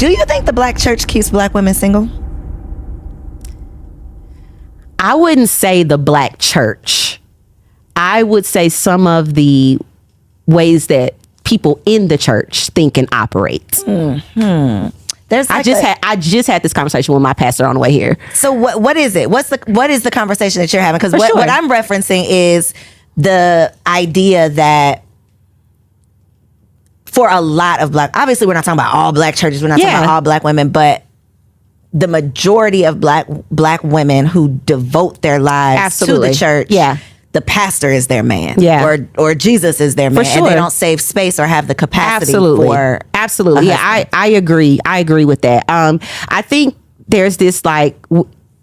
Do you think the black church keeps black women single? I wouldn't say the black church. I would say some of the ways that people in the church think and operate. Mm-hmm. I just had this conversation with my pastor on the way here. So what is it? What is the conversation that you're having? Because what I'm referencing is the idea that for a lot of black, obviously we're not talking about all black churches, we're not talking about all black women, but the majority of black women who devote their lives to the church, the pastor is their man, or Jesus is their man, and they don't save space or have the capacity for. Absolutely, yeah, I agree. I agree with that. I think there's this like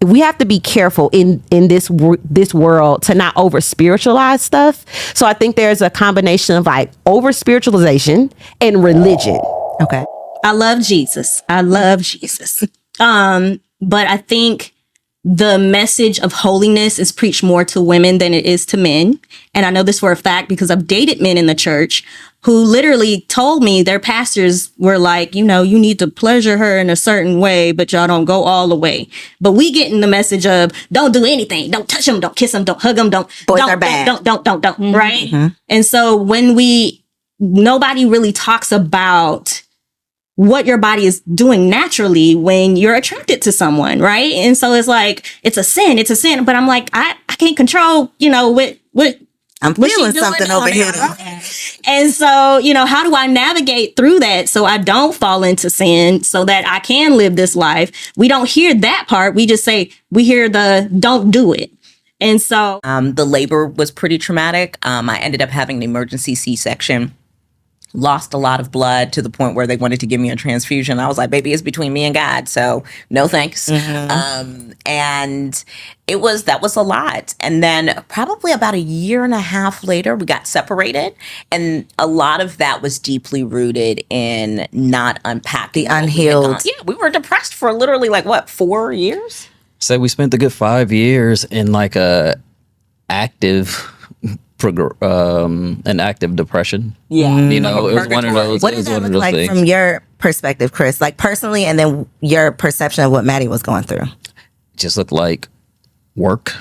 we have to be careful in this world to not over spiritualize stuff. So I think there's a combination of like over spiritualization and religion. Okay, I love Jesus. But I think the message of holiness is preached more to women than it is to men. And I know this for a fact because I've dated men in the church who literally told me their pastors were like, you know, you need to pleasure her in a certain way, but y'all don't go all the way. But we getting the message of don't do anything. Don't touch them. Don't kiss them. Don't hug them. Boys are bad. Don't. Mm-hmm. Right. Mm-hmm. And so when nobody really talks about what your body is doing naturally when you're attracted to someone, right? And so it's like, it's a sin, but I'm like, I can't control, you know, what I'm feeling something over here. And so, you know, how do I navigate through that so I don't fall into sin so that I can live this life? We don't hear that part. We just we hear the don't do it. And so the labor was pretty traumatic. I ended up having an emergency C-section. Lost a lot of blood to the point where they wanted to give me a transfusion. I was like, baby, it's between me and God, so no thanks. Mm-hmm. And that was a lot. And then probably about a year and a half later, we got separated. And a lot of that was deeply rooted in not unpacking. The unhealed. Yeah, we were depressed for literally 4 years? So we spent a good 5 years in like a active an active depression. Yeah. You know, it was one of those. What does that look like from your perspective, Chris? Like personally, and then your perception of what Maddie was going through. It just looked like work.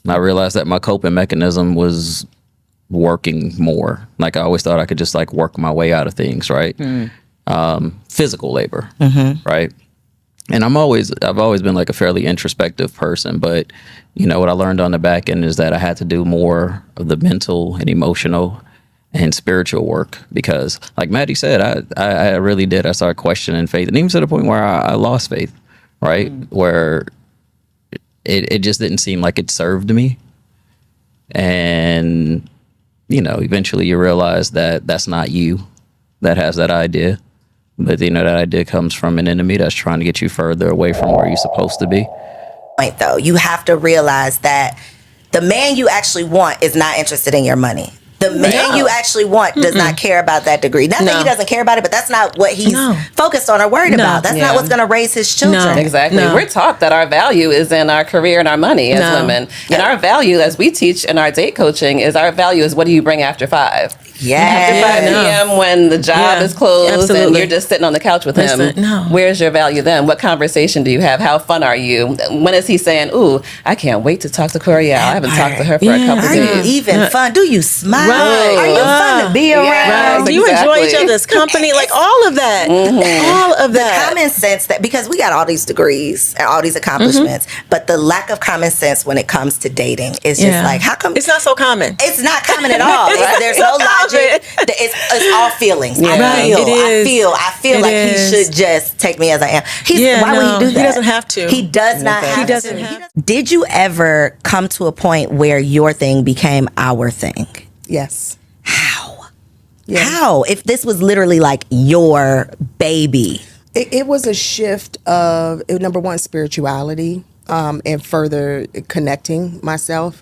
And I realized that my coping mechanism was working more. Like I always thought I could just like work my way out of things, right? Physical labor, right? And I've always been like a fairly introspective person, but you know what I learned on the back end is that I had to do more of the mental and emotional and spiritual work because, like Maddie said, I really did. I started questioning faith, and even to the point where I lost faith, right? Where it just didn't seem like it served me, and you know, eventually you realize that that's not you that has that idea. But, you know, that idea comes from an enemy that's trying to get you further away from where you're supposed to be. Point, though, you have to realize that the man you actually want is not interested in your money. The man you actually want does not care about that degree. Not that he doesn't care about it, but that's not what he's focused on or worried about. That's not what's going to raise his children. Exactly. We're taught that our value is in our career and our money as women. And our value, as we teach in our date coaching, is what do you bring after 5? After 5 p.m. when the job is closed and you're just sitting on the couch with him. Where's your value then? What conversation do you have? How fun are you? When is he saying, ooh, I can't wait to talk to Koereyelle. I haven't talked to her for a couple Are days. you even fun? Do you smile? Right. Are you fun to be around? Right. Do you enjoy each other's company? Like all of that. All of that. The common sense that, because we got all these degrees and all these accomplishments, but the lack of common sense when it comes to dating is just like, how come? It's not so common. It's not common at all. There's no logic. It's all feelings. I feel like he should just take me as I am. Why would he do that? He doesn't have to. He does not have to. Did you ever come to a point where your thing became our thing? Yes. How? Yeah. How? If this was literally like your baby. It was a shift of, number one, spirituality and further connecting myself.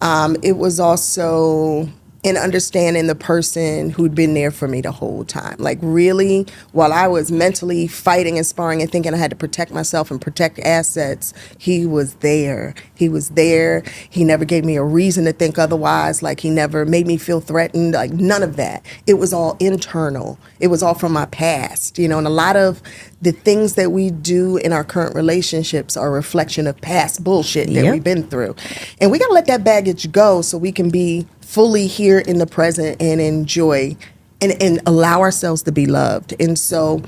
It was also in understanding the person who'd been there for me the whole time. Like really, while I was mentally fighting and sparring and thinking I had to protect myself and protect assets, he was there. He was there. He never gave me a reason to think otherwise. Like he never made me feel threatened. Like none of that. It was all internal. It was all from my past, you know, and a lot of the things that we do in our current relationships are a reflection of past bullshit that we've been through. And we got to let that baggage go so we can be fully here in the present and enjoy and allow ourselves to be loved. And so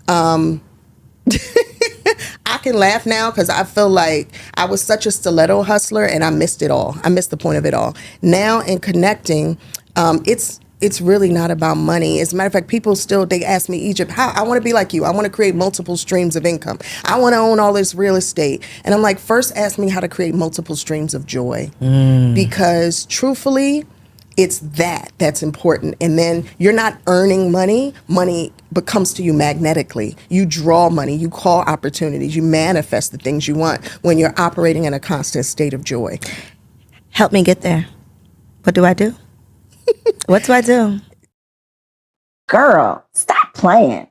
I can laugh now because I feel like I was such a stiletto hustler and I missed it all. I missed the point of it all. Now in connecting, it's really not about money. As a matter of fact, people still, they ask me, Egypt, how I want to be like you. I want to create multiple streams of income. I want to own all this real estate. And I'm like, first ask me how to create multiple streams of joy. Because truthfully, it's that's important. And then you're not earning money. Money comes to you magnetically. You draw money. You call opportunities. You manifest the things you want when you're operating in a constant state of joy. Help me get there. What do I do? What do I do? Girl, stop playing.